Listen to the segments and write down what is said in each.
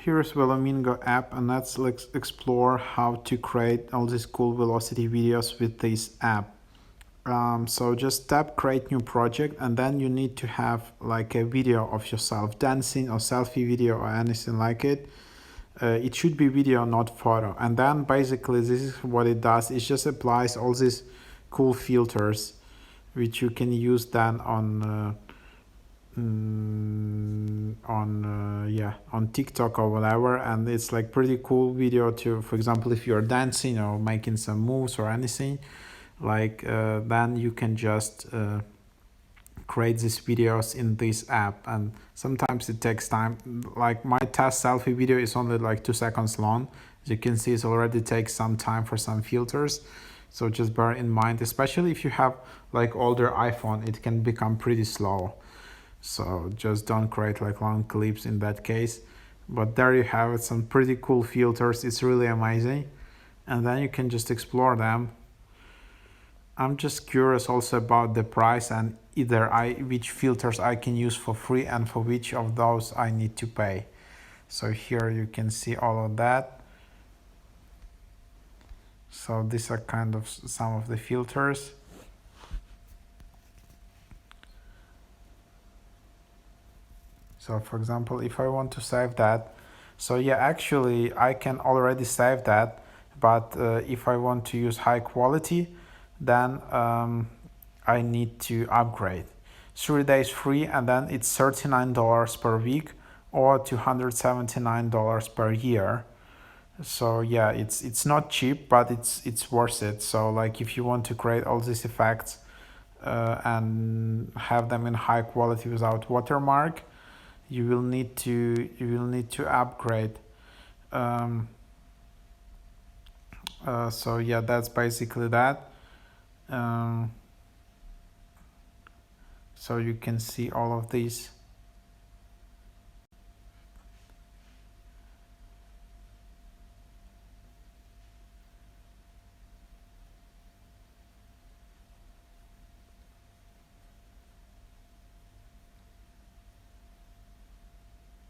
Here is Velomingo app, and let's explore how to create all these cool velocity videos with this app. So just tap create new project, and then you need to have like a video of yourself dancing or selfie video or anything like it. It should be video, not photo. And then basically this is what it does. It just applies all these cool filters which you can use then on on TikTok or whatever, and it's like pretty cool video to, for example, if you're dancing or making some moves or anything like then you can just create these videos in this app. And sometimes it takes time, like my test selfie video is only like 2 seconds long. As you can see, it already takes some time for some filters, so just bear in mind, especially if you have like older iPhone, it can become pretty slow. So just don't create like long clips in that case. But there you have it, some pretty cool filters. It's really amazing, and then you can just explore them. I'm just curious also about the price and which filters I can use for free and for which of those I need to pay. So here you can see all of that. So these are kind of some of the filters. So for example, if I want to save that, so yeah, actually I can already save that, but if I want to use high quality, then I need to upgrade. 3 days free, and then it's $39 per week or $279 per year. So yeah, it's not cheap, but it's worth it. So like if you want to create all these effects and have them in high quality without watermark, you will need to upgrade. So yeah, that's basically that. So you can see all of these.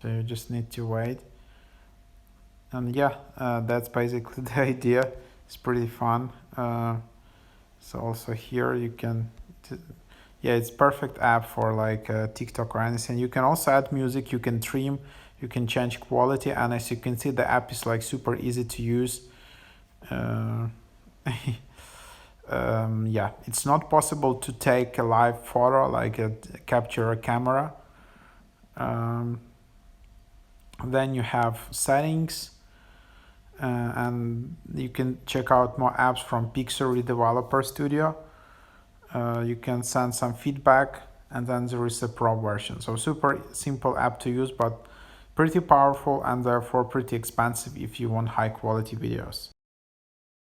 So you just need to wait. And yeah, that's basically the idea. It's pretty fun. So also here you can, yeah, it's perfect app for like TikTok or anything. You can also add music, you can trim, you can change quality, and as you can see, the app is like super easy to use. Yeah, it's not possible to take a live photo, like capture a camera. Then you have settings, and you can check out more apps from Pixel Developer Studio. You can send some feedback, and then there is a pro version. So super simple app to use, but pretty powerful and therefore pretty expensive if you want high quality videos.